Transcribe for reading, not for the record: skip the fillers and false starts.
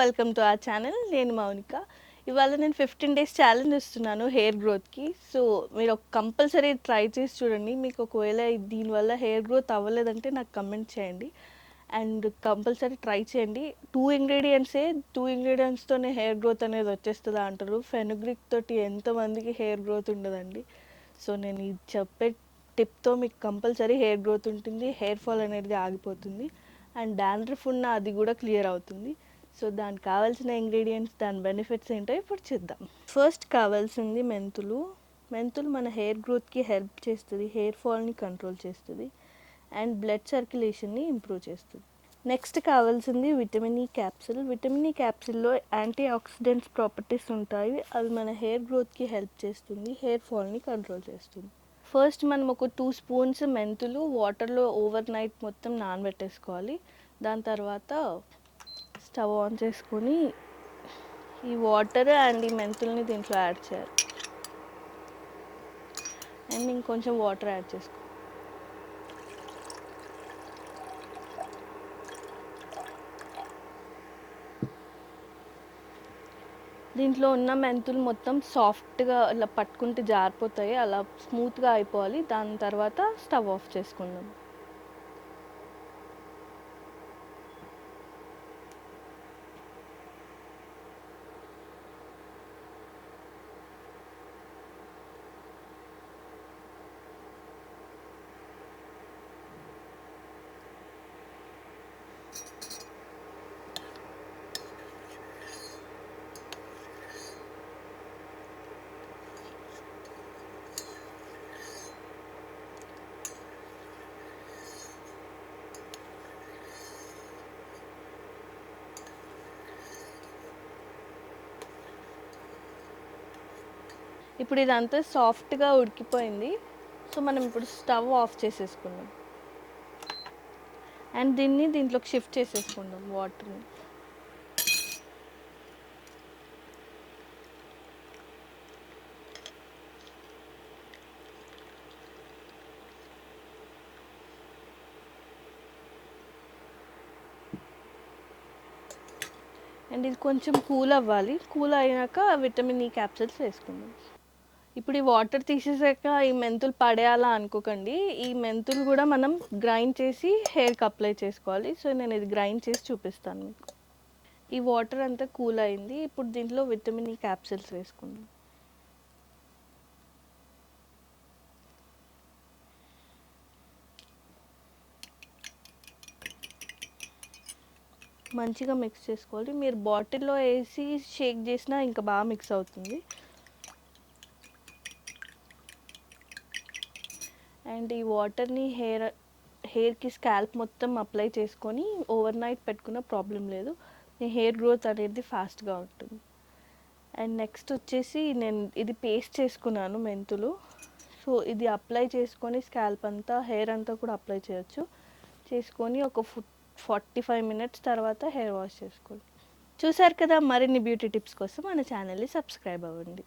Welcome to our channel. నేను మౌనిక. ఇవాళ నేను 15 డేస్ ఛాలెంజ్ ఇస్తున్నాను హెయిర్ గ్రోత్కి. సో మీరు కంపల్సరీ ట్రై చేసి చూడండి. మీకు ఒకవేళ దీనివల్ల హెయిర్ గ్రోత్ అవ్వలేదంటే నాకు కమెంట్ చేయండి. అండ్ కంపల్సరీ ట్రై చేయండి. 2 ఇంగ్రీడియంట్స్తోనే హెయిర్ గ్రోత్ అనేది వచ్చేస్తుందా అంటారు. ఫెనుగ్రిక్ తోటి ఎంతమందికి హెయిర్ గ్రోత్ ఉండదండి. సో నేను ఇది చెప్పే టిప్తో మీకు కంపల్సరీ హెయిర్ గ్రోత్ ఉంటుంది, హెయిర్ ఫాల్ అనేది ఆగిపోతుంది, అండ్ డాండ్రఫ్ ఉన్న అది కూడా క్లియర్ అవుతుంది. సో దానికి కావాల్సిన ఇంగ్రీడియంట్స్, దాని బెనిఫిట్స్ ఏంటో ఇప్పుడు చూద్దాం. ఫస్ట్ కావాల్సింది మెంతులు. మెంతులు మన హెయిర్ గ్రోత్కి హెల్ప్ చేస్తుంది, హెయిర్ ఫాల్ని కంట్రోల్ చేస్తుంది, అండ్ బ్లడ్ సర్క్యులేషన్ని ఇంప్రూవ్ చేస్తుంది. నెక్స్ట్ కావాల్సింది vitamin E capsule. Vitamin E క్యాప్సిల్లో యాంటీ ఆక్సిడెంట్స్ ప్రాపర్టీస్ ఉంటాయి. అవి మన హెయిర్ గ్రోత్కి హెల్ప్ చేస్తుంది, హెయిర్ ఫాల్ని కంట్రోల్ చేస్తుంది. ఫస్ట్ మనం ఒక 2 స్పూన్స్ మెంతులు వాటర్లో ఓవర్ నైట్ మొత్తం నానబెట్టేసుకోవాలి. దాని తర్వాత స్టవ్ ఆన్ చేసుకొని ఈ వాటర్ అండ్ ఈ మెంతుల్ని దీంట్లో యాడ్ చేయాలి. అండ్ ఇంకొంచెం వాటర్ యాడ్ చేసుకో. దీంట్లో ఉన్న మెంతులు మొత్తం సాఫ్ట్గా ఇలా పట్టుకుంటే జారిపోతాయి, అలా స్మూత్గా అయిపోవాలి. దాని తర్వాత స్టవ్ ఆఫ్ చేసుకుందాం. ఇప్పుడు ఇదంతా సాఫ్ట్గా ఉడికిపోయింది. సో మనం ఇప్పుడు స్టవ్ ఆఫ్ చేసేసుకుందాం అండ్ దీంట్లోకి షిఫ్ట్ చేసేసుకుందాం వాటర్ని. అండ్ ఇది కొంచెం కూల్ అవ్వాలి. కూల్ అయినాక విటమిన్ ఈ క్యాప్సిల్స్ వేసుకుందాం. ఇప్పుడు ఈ వాటర్ తీసేసాక ఈ మెంతులు పడేయాలా అనుకోకండి. ఈ మెంతులు కూడా మనం గ్రైండ్ చేసి హెయిర్కి అప్లై చేసుకోవాలి. సో నేను ఇది గ్రైండ్ చేసి చూపిస్తాను మీకు. ఈ వాటర్ అంతా కూల్ అయింది. ఇప్పుడు దీంట్లో విటమిన్ ఈ క్యాప్సిల్స్ వేసుకుందాం. మంచిగా మిక్స్ చేసుకోవాలి. మీరు బాటిల్లో వేసి షేక్ చేసినా ఇంకా బాగా మిక్స్ అవుతుంది. అండ్ ఈ వాటర్ని హెయిర్కి స్కాల్ప్ మొత్తం అప్లై చేసుకొని ఓవర్ నైట్ పెట్టుకున్న ప్రాబ్లం లేదు. మీ హెయిర్ గ్రోత్ అనేది ఫాస్ట్గా ఉంటుంది. అండ్ నెక్స్ట్ వచ్చేసి నేను ఇది పేస్ట్ చేసుకున్నాను మెంతులు. సో ఇది అప్లై చేసుకొని స్కాల్ప్ అంతా, హెయిర్ అంతా కూడా అప్లై చేయొచ్చు. చేసుకొని ఒక 45 మినిట్స్ తర్వాత హెయిర్ వాష్ చేసుకోండి. చూసారు కదా, మరిన్ని బ్యూటీ టిప్స్ కోసం మన ఛానల్ని సబ్స్క్రైబ్ అవ్వండి.